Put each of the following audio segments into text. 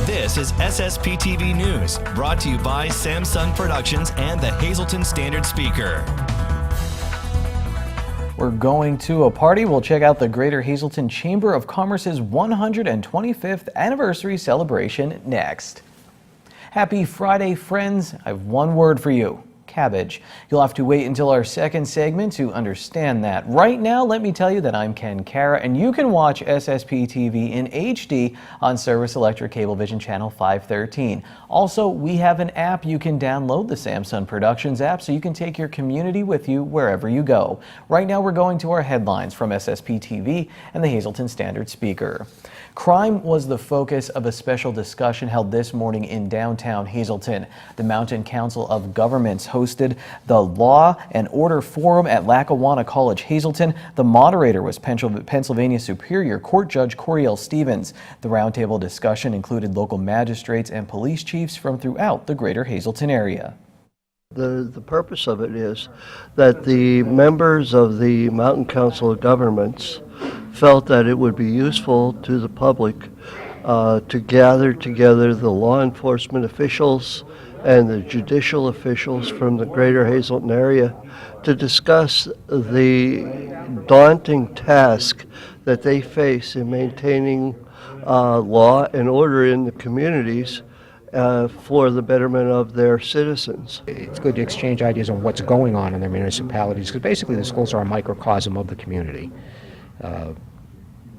This is SSPTV News, brought to you by Samsung Productions and the Hazleton Standard Speaker. We're going to a party. We'll check out the Greater Hazleton Chamber of Commerce's 125th anniversary celebration next. Happy Friday, friends. I have one word for you. Cabbage. You'll have to wait until our second segment to understand that. Right now, let me tell you that I'm Ken Kara, and you can watch SSP TV in HD on Service Electric Cablevision Channel 513. Also, we have an app. You can download the Samsung Productions app so you can take your community with you wherever you go. Right now, we're going to our headlines from SSP TV and the Hazleton Standard Speaker. Crime was the focus of a special discussion held this morning in downtown Hazleton. The Mountain Council of Governments hosted the Law and Order Forum at Lackawanna College, Hazleton. The moderator was Pennsylvania Superior Court Judge Coriel Stevens. The roundtable discussion included local magistrates and police chiefs from throughout the greater Hazleton area. The purpose of it is that the members of the Mountain Council of Governments felt that it would be useful to the public to gather together the law enforcement officials and the judicial officials from the greater Hazleton area to discuss the daunting task that they face in maintaining law and order in the communities for the betterment of their citizens. It's good to exchange ideas on what's going on in their municipalities, because basically the schools are a microcosm of the community.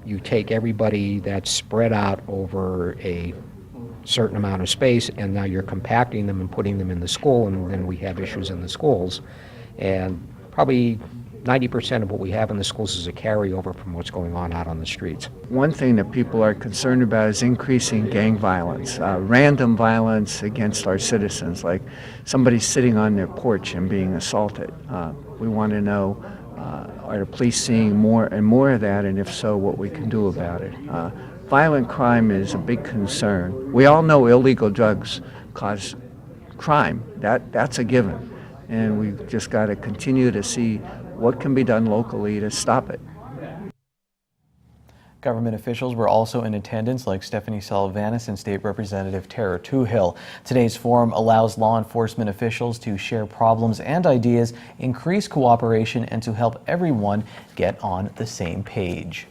You take everybody that's spread out over a certain amount of space, and now you're compacting them and putting them in the school, and then we have issues in the schools. And probably 90% of what we have in the schools is a carryover from what's going on out on the streets. One thing that people are concerned about is increasing gang violence, random violence against our citizens, like somebody sitting on their porch and being assaulted. We want to know, are the police seeing more and more of that, and if so, what we can do about it. Violent crime is a big concern. We all know illegal drugs cause crime. That's a given. And we've just got to continue to see what can be done locally to stop it. Government officials were also in attendance, like Stephanie Salvanis and State Representative Tara Toohill. Today's forum allows law enforcement officials to share problems and ideas, increase cooperation, and to help everyone get on the same page.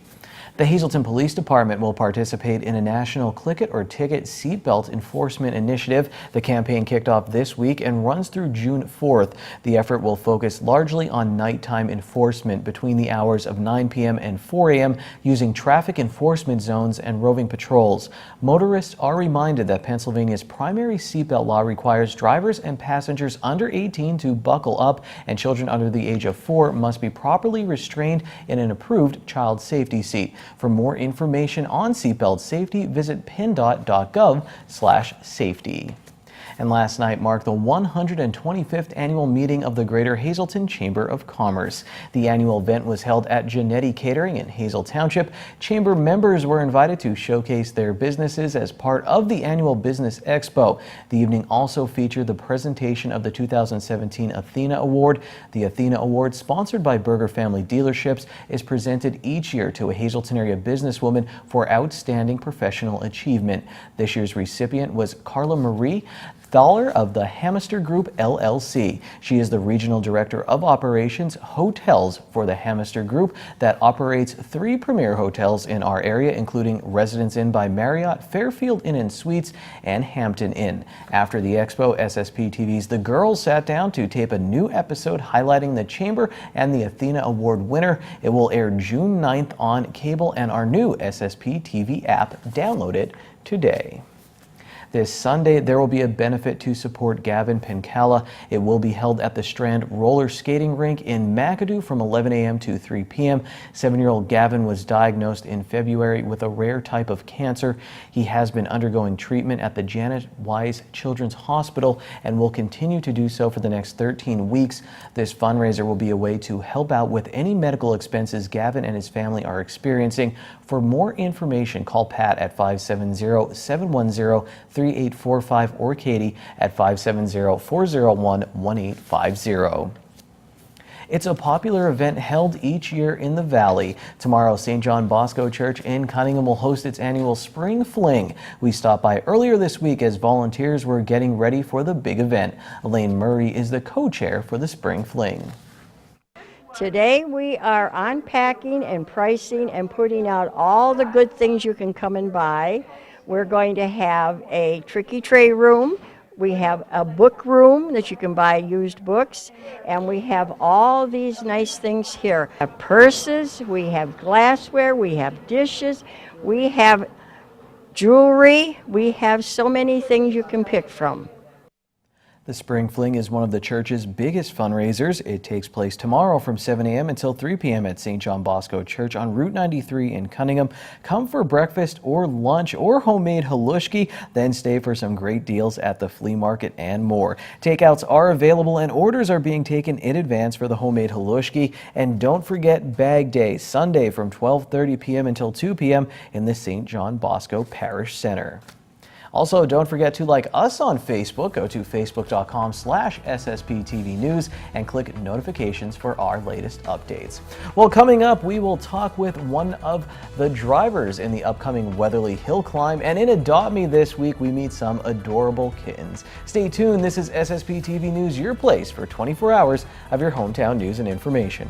The Hazleton Police Department will participate in a national Click It or Ticket seatbelt enforcement initiative. The campaign kicked off this week and runs through June 4th. The effort will focus largely on nighttime enforcement between the hours of 9 p.m. and 4 a.m. using traffic enforcement zones and roving patrols. Motorists are reminded that Pennsylvania's primary seatbelt law requires drivers and passengers under 18 to buckle up, and children under the age of 4 must be properly restrained in an approved child safety seat. For more information on seatbelt safety, visit PennDOT.gov/safety. And last night marked the 125th annual meeting of the Greater Hazleton Chamber of Commerce. The annual event was held at Genetti Catering in Hazel Township. Chamber members were invited to showcase their businesses as part of the annual Business Expo. The evening also featured the presentation of the 2017 Athena Award. The Athena Award, sponsored by Berger Family Dealerships, is presented each year to a Hazleton area businesswoman for outstanding professional achievement. This year's recipient was Carla Marie Thaler of the Hamister Group, LLC. She is the Regional Director of Operations Hotels for the Hamister Group that operates 3 premier hotels in our area, including Residence Inn by Marriott, Fairfield Inn and Suites, and Hampton Inn. After the expo, SSP TV's The Girls sat down to tape a new episode highlighting the Chamber and the Athena Award winner. It will air June 9th on cable and our new SSP TV app. Download it today. This Sunday, there will be a benefit to support Gavin Pencala. It will be held at the Strand Roller Skating Rink in McAdoo from 11 a.m. to 3 p.m. 7-year-old Gavin was diagnosed in February with a rare type of cancer. He has been undergoing treatment at the Janet Wise Children's Hospital and will continue to do so for the next 13 weeks. This fundraiser will be a way to help out with any medical expenses Gavin and his family are experiencing. For more information, call Pat at 570-710-3845 or Katie at 570-401-1850. It's a popular event held each year in the Valley. Tomorrow, St. John Bosco Church in Cunningham will host its annual Spring Fling. We stopped by earlier this week as volunteers were getting ready for the big event. Elaine Murray is the co-chair for the Spring Fling. Today we are unpacking and pricing and putting out all the good things you can come and buy. We're going to have a tricky tray room. We have a book room that you can buy used books, and we have all these nice things here. We have purses, we have glassware, we have dishes, we have jewelry, we have so many things you can pick from. The Spring Fling is one of the church's biggest fundraisers. It takes place tomorrow from 7 a.m. until 3 p.m. at St. John Bosco Church on Route 93 in Cunningham. Come for breakfast or lunch or homemade halushki, then stay for some great deals at the flea market and more. Takeouts are available and orders are being taken in advance for the homemade halushki. And don't forget Bag Day, Sunday from 12:30 p.m. until 2 p.m. in the St. John Bosco Parish Center. Also, don't forget to like us on Facebook. Go to facebook.com/SSPTV News and click notifications for our latest updates. Well, coming up, we will talk with one of the drivers in the upcoming Weatherly Hill Climb. And in Adopt Me this week, we meet some adorable kittens. Stay tuned. This is SSPTV News, your place for 24 hours of your hometown news and information.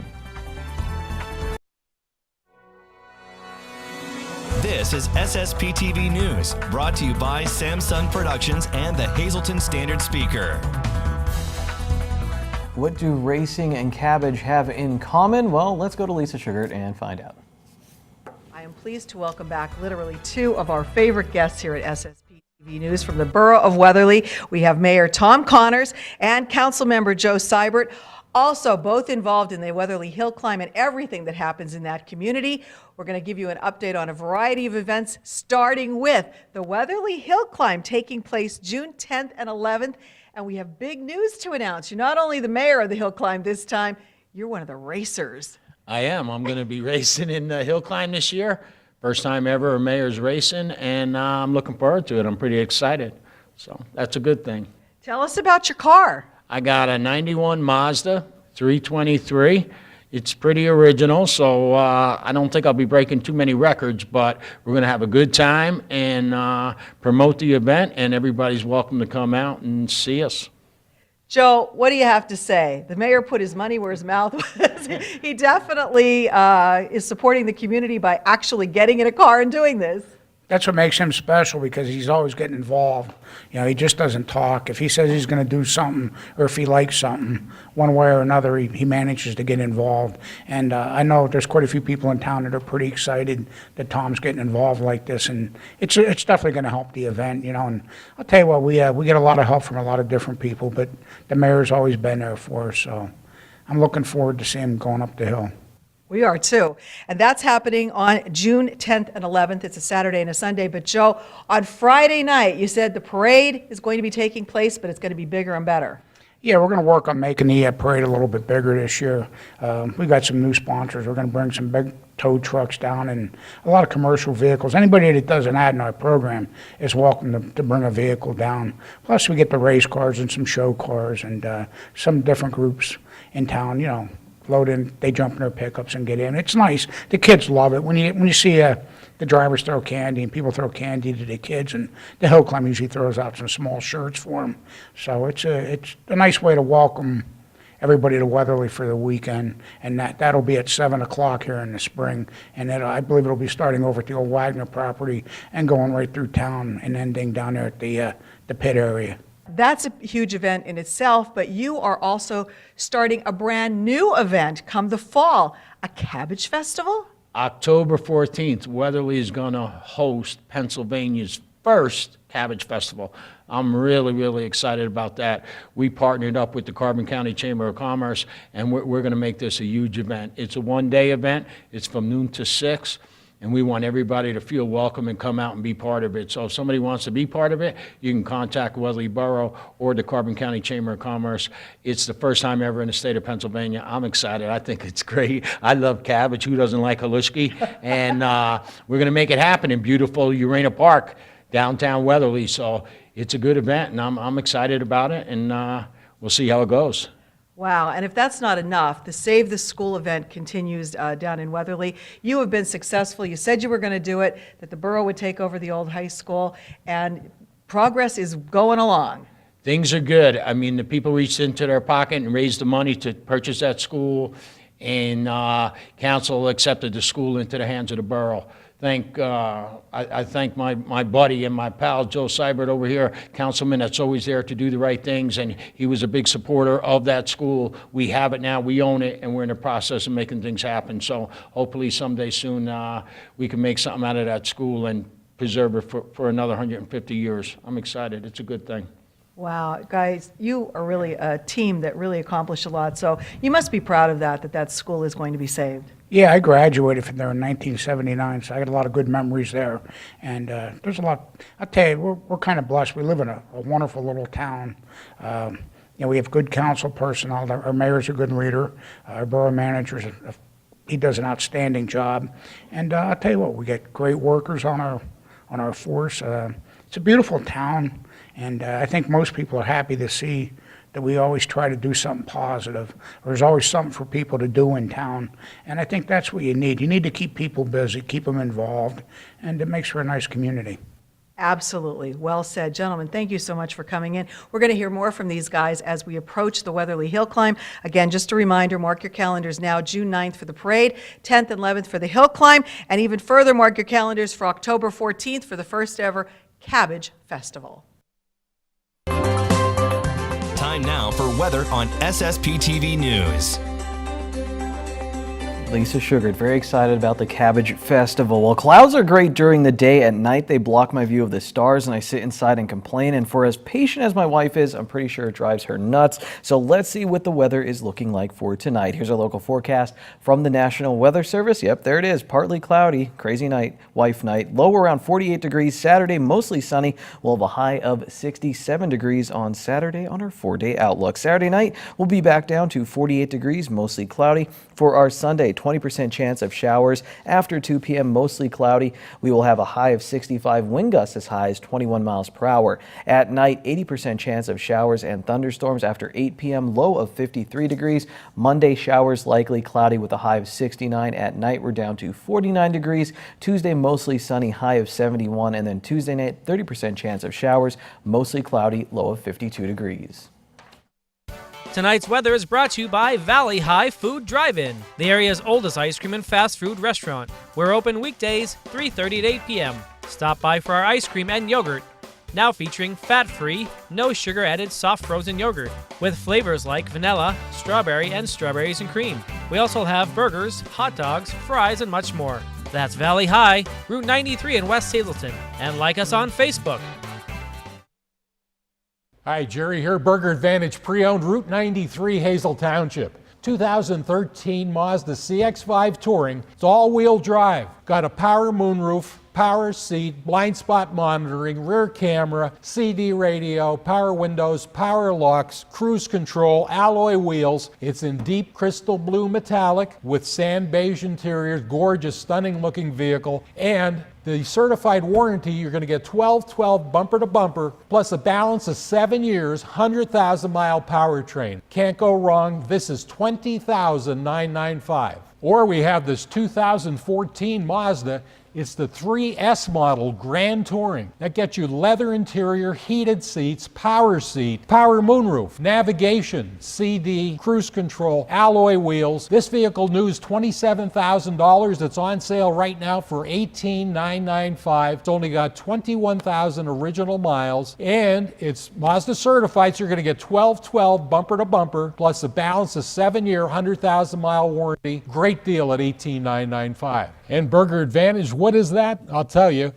This is SSPTV News, brought to you by Samsung Productions and the Hazleton Standard Speaker. What do racing and cabbage have in common? Well, let's go to Lisa Sugart and find out. I am pleased to welcome back literally two of our favorite guests here at SSPTV News from the Borough of Weatherly. We have Mayor Tom Connors and Councilmember Joe Seibert, also both involved in the Weatherly Hill Climb and everything that happens in that community. We're going to give you an update on a variety of events, starting with the Weatherly Hill Climb taking place June 10th and 11th. And we have big news to announce. You're not only the mayor of the Hill Climb this time, you're one of the racers. I am. I'm going to be racing in the Hill Climb this year. First time ever a mayor's racing, and I'm looking forward to it. I'm pretty excited. So that's a good thing. Tell us about your car. I got a 91 Mazda 323. It's pretty original, so I don't think I'll be breaking too many records, but we're going to have a good time and promote the event, and everybody's welcome to come out and see us. Joe, what do you have to say? The mayor put his money where his mouth was. He definitely is supporting the community by actually getting in a car and doing this. That's what makes him special, because he's always getting involved. You know, he just doesn't talk. If he says he's going to do something, or if he likes something, one way or another, he manages to get involved. And I know there's quite a few people in town that are pretty excited that Tom's getting involved like this, and it's definitely going to help the event, you know. And I'll tell you what, we get a lot of help from a lot of different people, but the mayor's always been there for us, so I'm looking forward to seeing him going up the hill. We are too. And that's happening on June 10th and 11th. It's a Saturday and a Sunday. But Joe, on Friday night, you said the parade is going to be taking place, but it's going to be bigger and better. Yeah, we're going to work on making the parade a little bit bigger this year. We got some new sponsors. We're going to bring some big tow trucks down and a lot of commercial vehicles. Anybody that does an ad in our program is welcome to bring a vehicle down. Plus, we get the race cars and some show cars and some different groups in town, you know, load in, they jump in their pickups and get in. It's nice. The kids love it. When you see the drivers throw candy and people throw candy to the kids, and the Hill Climb usually throws out some small shirts for them. So it's a nice way to welcome everybody to Weatherly for the weekend, and that'll be at 7 o'clock here in the spring. And I believe it'll be starting over at the old Wagner property and going right through town and ending down there at the pit area. That's a huge event in itself, but you are also starting a brand new event come the fall, a cabbage festival? October 14th, Weatherly is going to host Pennsylvania's first cabbage festival. I'm really, really excited about that. We partnered up with the Carbon County Chamber of Commerce, and we're going to make this a huge event. It's a one-day event. It's from noon to 6. And we want everybody to feel welcome and come out and be part of it. So if somebody wants to be part of it, you can contact Weatherly Borough or the Carbon County Chamber of Commerce. It's the first time ever in the state of Pennsylvania. I'm excited. I think it's great. I love cabbage. Who doesn't like halushki? And we're going to make it happen in beautiful Urena Park, downtown Weatherly. So it's a good event, and I'm excited about it, and we'll see how it goes. Wow, and if that's not enough, the Save the School event continues down in Weatherly. You have been successful. You said you were going to do it, that the borough would take over the old high school, and progress is going along. Things are good. I mean, the people reached into their pocket and raised the money to purchase that school, and council accepted the school into the hands of the borough. I thank my buddy and my pal, Joe Seibert over here, councilman that's always there to do the right things, and he was a big supporter of that school. We have it now, we own it, and we're in the process of making things happen. So hopefully someday soon we can make something out of that school and preserve it for another 150 years. I'm excited. It's a good thing. Wow, guys, you are really a team that really accomplished a lot, so you must be proud of that school is going to be saved. Yeah, I graduated from there in 1979, so I got a lot of good memories there. And there's a lot, I'll tell you, we're kind of blessed. We live in a wonderful little town. We have good council personnel. Our mayor's a good leader. Our borough manager's, he does an outstanding job. And I'll tell you what, we get great workers on our force. It's a beautiful town, and I think most people are happy to see that we always try to do something positive. There's always something for people to do in town, and I think that's what you need. You need to keep people busy, keep them involved, and it makes for a nice community. Absolutely. Well said. Gentlemen, thank you so much for coming in. We're going to hear more from these guys as we approach the Weatherly Hill Climb. Again, just a reminder, mark your calendars now, June 9th for the parade, 10th and 11th for the Hill Climb, and even further, mark your calendars for October 14th for the first ever Cabbage Festival. Time now for weather on SSPTV News. Lisa Sugart, very excited about the Cabbage Festival. Well, clouds are great during the day. At night, they block my view of the stars, and I sit inside and complain. And for as patient as my wife is, I'm pretty sure it drives her nuts. So let's see what the weather is looking like for tonight. Here's our local forecast from the National Weather Service. Yep, there it is. Partly cloudy, crazy night, wife night. Low around 48 degrees. Saturday, mostly sunny. We'll have a high of 67 degrees on Saturday on our 4-day outlook. Saturday night, we'll be back down to 48 degrees, mostly cloudy. For our Sunday, 20% chance of showers after 2 p.m., mostly cloudy. We will have a high of 65, wind gusts as high as 21 miles per hour. At night, 80% chance of showers and thunderstorms after 8 p.m., low of 53 degrees. Monday, showers likely, cloudy with a high of 69. At night, we're down to 49 degrees. Tuesday, mostly sunny, high of 71. And then Tuesday night, 30% chance of showers, mostly cloudy, low of 52 degrees. Tonight's weather is brought to you by Valley High Food Drive-In, the area's oldest ice cream and fast food restaurant. We're open weekdays 3:30 to 8 p.m. Stop by for our ice cream and yogurt, now featuring fat-free, no sugar-added soft frozen yogurt with flavors like vanilla, strawberry, and strawberries and cream. We also have burgers, hot dogs, fries, and much more. That's Valley High, Route 93 in West Hazleton, and like us on Facebook. Hi, Jerry here, Burger Advantage Pre-Owned, Route 93, Hazel Township. 2013 Mazda CX-5 Touring. It's all-wheel drive. Got a power moonroof, power seat, blind spot monitoring, rear camera, CD radio, power windows, power locks, cruise control, alloy wheels. It's in deep crystal blue metallic with sand beige interior, gorgeous, stunning looking vehicle. And the certified warranty, you're going to get 12/12 bumper to bumper, plus a balance of 7 years, 100,000 mile powertrain. Can't go wrong. This is $20,995. Or we have this 2014 Mazda. It's the 3S model Grand Touring. That gets you leather interior, heated seats, power seat, power moonroof, navigation, CD, cruise control, alloy wheels. This vehicle new is $27,000. It's on sale right now for $18,995. It's only got 21,000 original miles, and it's Mazda certified, so you're going to get 12/12 bumper to bumper, plus a balance of 7-year, 100,000 mile warranty. Great deal at $18,995. And Burger Advantage, what is that? I'll tell you.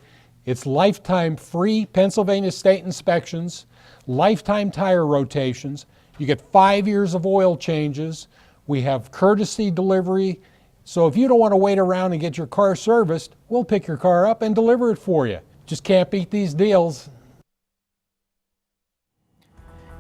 It's lifetime free Pennsylvania state inspections, lifetime tire rotations. You get 5 years of oil changes. We have courtesy delivery. So if you don't want to wait around and get your car serviced, we'll pick your car up and deliver it for you. Just can't beat these deals.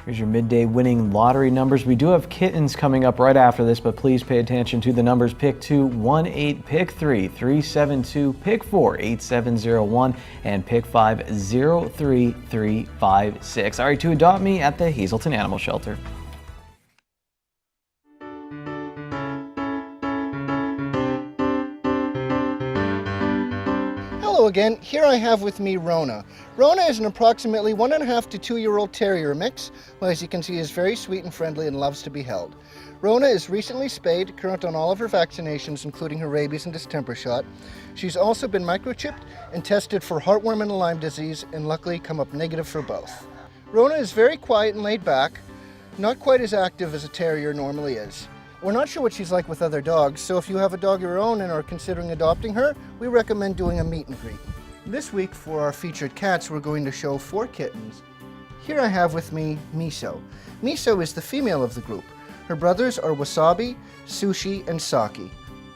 Here's your midday winning lottery numbers. We do have kittens coming up right after this, but please pay attention to the numbers. Pick 2, 1-8, pick 3, 372, pick 4, 8701, and pick 5, 03356. All right, to adopt me at the Hazleton Animal Shelter. Hello again. Here I have with me Rona. Rona is an approximately 1.5 to 2-year-old terrier mix, who as you can see is very sweet and friendly and loves to be held. Rona is recently spayed, current on all of her vaccinations, including her rabies and distemper shot. She's also been microchipped and tested for heartworm and Lyme disease, and luckily come up negative for both. Rona is very quiet and laid back, not quite as active as a terrier normally is. We're not sure what she's like with other dogs, so if you have a dog of your own and are considering adopting her, we recommend doing a meet and greet. This week for our featured cats, we're going to show 4 kittens. Here I have with me Miso. Miso is the female of the group. Her brothers are Wasabi, Sushi, and Saki.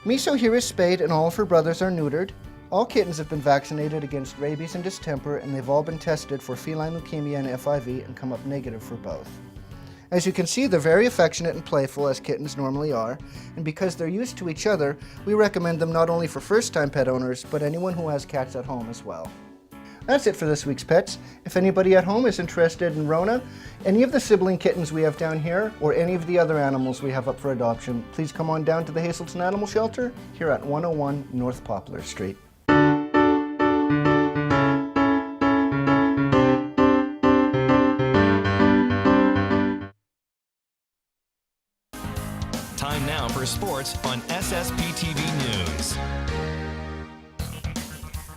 Miso here is spayed and all of her brothers are neutered. All kittens have been vaccinated against rabies and distemper, and they've all been tested for feline leukemia and FIV and come up negative for both. As you can see, they're very affectionate and playful, as kittens normally are, and because they're used to each other, we recommend them not only for first-time pet owners, but anyone who has cats at home as well. That's it for this week's pets. If anybody at home is interested in Rona, any of the sibling kittens we have down here, or any of the other animals we have up for adoption, please come on down to the Hazelton Animal Shelter here at 101 North Poplar Street. Time now for sports on SSP TV News.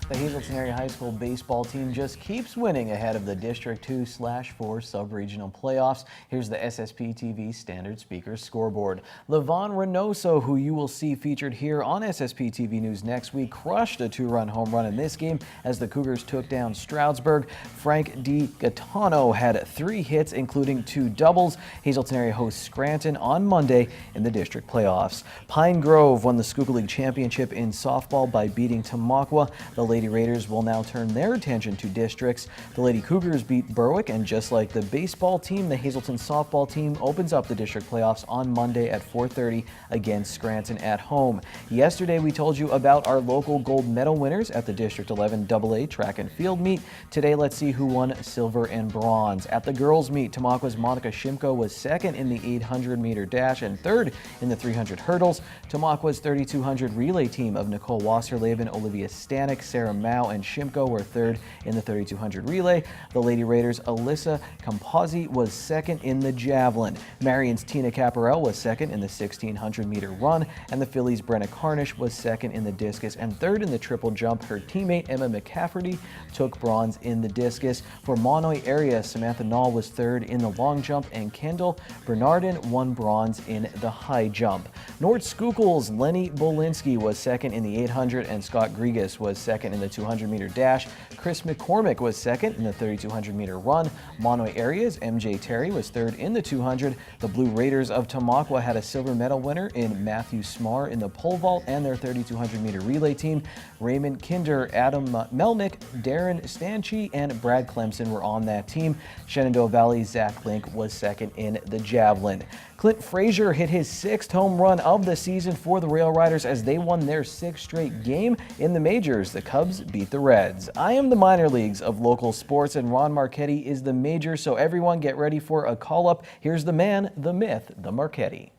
The Hazelton Area High School baseball team just keeps winning ahead of the District 2/4 sub-regional playoffs. Here's the SSP TV Standard Speakers scoreboard. Levon Reynoso, who you will see featured here on SSP TV News next week, crushed a 2-run home run in this game as the Cougars took down Stroudsburg. Frank DiGaetano had 3 hits, including 2 doubles. Hazelton area hosts Scranton on Monday in the district playoffs. Pine Grove won the Schuylkill League Championship in softball by beating Tamaqua. The Lady Raiders will now turn their attention to districts. The Lady Cougars beat Berwick, and just like the baseball team, the Hazelton softball team opens up the district playoffs on Monday at 4:30 against Scranton at home. Yesterday we told you about our local gold medal winners at the District 11 AA track and field meet. Today let's see who won silver and bronze. At the girls meet, Tamaqua's Monica Shimko was second in the 800-meter dash and third in the 300 hurdles. Tamaqua's 3200 relay team of Nicole Wasserleben, Olivia Stanek, Sarah Mao, and Shimko were third in the 3200 relay. The Lady Raiders' Alyssa Compozzi was second in the javelin. Marion's Tina Caparel was second in the 1600-meter run, and the Phillies' Brenna Carnish was second in the discus and third in the triple jump. Her teammate Emma McCafferty took bronze in the discus. For Monoy area, Samantha Nall was third in the long jump, and Kendall Bernardin won bronze in the high jump. North Schuylkill's Lenny Bolinski was second in the 800, and Scott Grigas was second in the 200-meter dash. Chris McCormick was second in the 3200-meter run. Monoy area's MJ Terry was third in the 200. The Blue Raiders of Tamaqua had a silver medal winner in Matthew Smar in the pole vault, and their 3200-meter relay team, Raymond Kinder, Adam Melnick, Darren Stanchi, and Brad Clemson were on that team. Shenandoah Valley's Zach Link was second in the javelin. Clint Frazier hit his 6th home run of the season for the Rail Riders as they won their 6th straight game in the majors. The Cubs beat the Reds. I am the minor leagues of local sports, and Ron Marchetti is the major, so everyone get ready for a call-up. Here's the man, the myth, the Marchetti.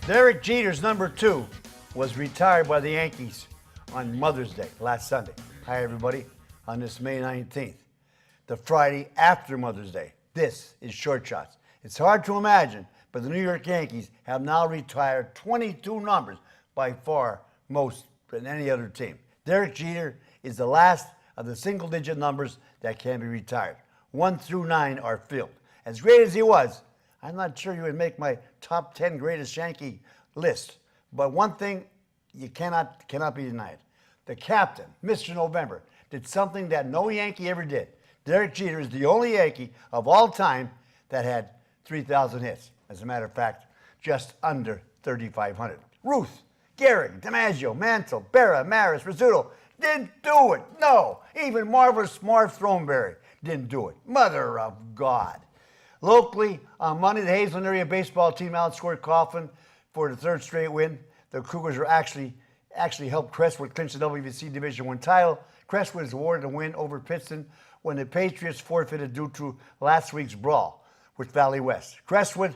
Derek Jeter's number 2 was retired by the Yankees on Mother's Day last Sunday. Hi, everybody, on this May 19th, the Friday after Mother's Day. This is Short Shots. It's hard to imagine, but the New York Yankees have now retired 22 numbers, by far most than any other team. Derek Jeter is the last of the single-digit numbers that can be retired. 1 through 9 are filled. As great as he was, I'm not sure you would make my top 10 greatest Yankee list. But one thing you cannot be denied. The captain, Mr. November, did something that no Yankee ever did. Derek Jeter is the only Yankee of all time that had 3,000 hits. As a matter of fact, just under 3,500. Ruth, Gehrig, DiMaggio, Mantle, Berra, Maris, Rizzuto didn't do it. No, even Marvelous Marv Throneberry didn't do it. Mother of God. Locally, on Monday, the Hazelton area baseball team outscored Coughlin for the 3rd straight win. The Cougars were actually helped Crestwood clinch the WVC Division I title. Crestwood is awarded a win over Pittston when the Patriots forfeited due to last week's brawl with Valley West. Crestwood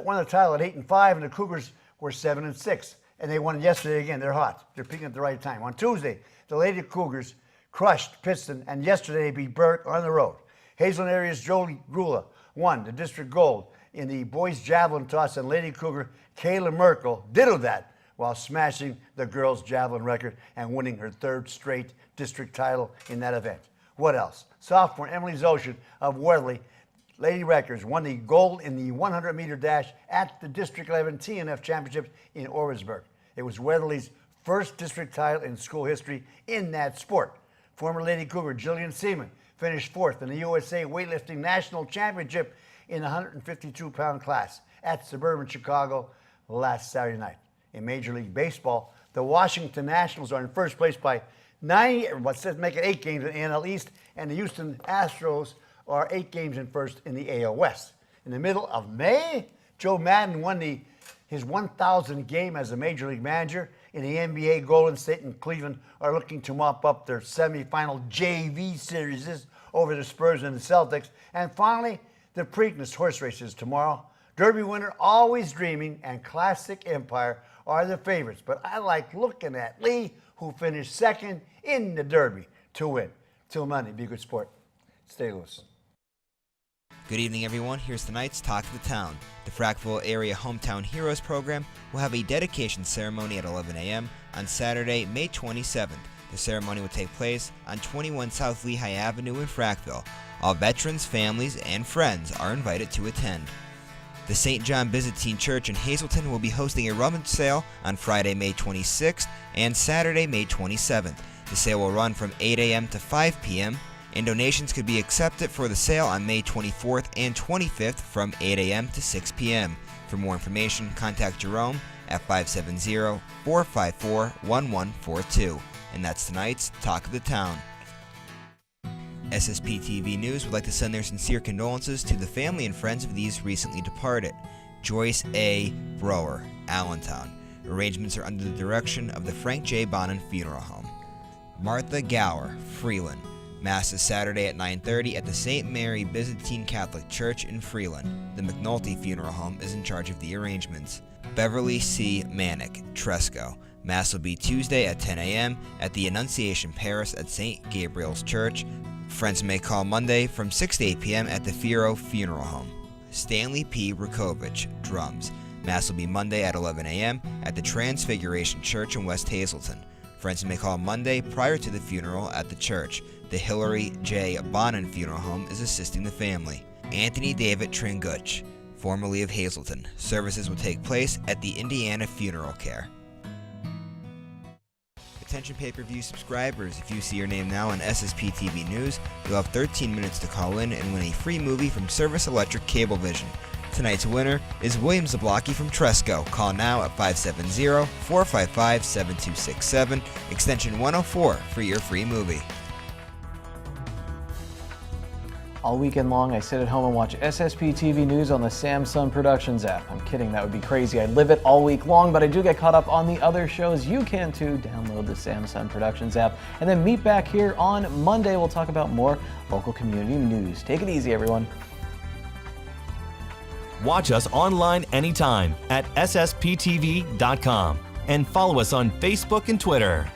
won the title at 8-5, and the Cougars were 7-6. and they won yesterday again. They're hot. They're peaking at the right time. On Tuesday, the Lady Cougars crushed Pittston, and yesterday beat Burke on the road. Hazelton area's Jolie Grula won the district gold in the boys javelin toss, and Lady Cougar Kayla Merkel ditto that while smashing the girls javelin record and winning her third straight district title in that event. What else? Sophomore Emily Zoshin of Weatherly Lady Wreckers won the gold in the 100-meter dash at the District 11 TNF Championships in Orvisburg. It was Weatherly's first district title in school history in that sport. Former Lady Cougar Jillian Seaman finished fourth in the USA Weightlifting National Championship in the 152-pound class at suburban Chicago last Saturday night. In Major League Baseball, the Washington Nationals are in first place by 8 games in the NL East, and the Houston Astros are 8 games in first in the AL West. In the middle of May, Joe Madden won his 1,000th game as a Major League manager. In the NBA, Golden State and Cleveland are looking to mop up their semifinal JV series over the Spurs and the Celtics. And finally, the Preakness horse races tomorrow. Derby winner Always Dreaming and Classic Empire are the favorites, but I like looking at Lee, who finished second in the Derby to win. Till Monday, be a good sport. Stay loose. Good evening, everyone. Here's tonight's Talk of the Town. The Frackville Area Hometown Heroes program will have a dedication ceremony at 11 a.m. on Saturday, May 27th. The ceremony will take place on 21 South Lehigh Avenue in Frackville. All veterans, families, and friends are invited to attend. The St. John Byzantine Church in Hazelton will be hosting a rummage sale on Friday, May 26th and Saturday, May 27th. The sale will run from 8 a.m. to 5 p.m., and donations could be accepted for the sale on May 24th and 25th from 8 a.m. to 6 p.m. For more information, contact Jerome at 570-454-1142. And that's tonight's Talk of the Town. SSP TV News would like to send their sincere condolences to the family and friends of these recently departed. Joyce A. Brower, Allentown. Arrangements are under the direction of the Frank J. Bonin Funeral Home. Martha Gower, Freeland. Mass is Saturday at 9:30 at the St. Mary Byzantine Catholic Church in Freeland. The McNulty Funeral Home is in charge of the arrangements. Beverly C. Manick, Tresco. Mass will be Tuesday at 10 a.m. at the Annunciation Parish at St. Gabriel's Church. Friends may call Monday from 6 to 8 p.m. at the Firo Funeral Home. Stanley P. Rukovich, Drums. Mass will be Monday at 11 a.m. at the Transfiguration Church in West Hazelton. Friends may call Monday prior to the funeral at the church. The Hillary J. Bonin Funeral Home is assisting the family. Anthony David Tringuch, formerly of Hazelton. Services will take place at the Indiana Funeral Care. Attention pay-per-view subscribers, if you see your name now on SSP TV News, you'll have 13 minutes to call in and win a free movie from Service Electric Cablevision. Tonight's winner is William Zablocki from Tresco. Call now at 570-455-7267, extension 104 for your free movie. All weekend long, I sit at home and watch SSP TV News on the Samsung Productions app. I'm kidding, that would be crazy. I'd live it all week long, but I do get caught up on the other shows. You can too. Download the Samsung Productions app and then meet back here on Monday. We'll talk about more local community news. Take it easy, everyone. Watch us online anytime at ssptv.com and follow us on Facebook and Twitter.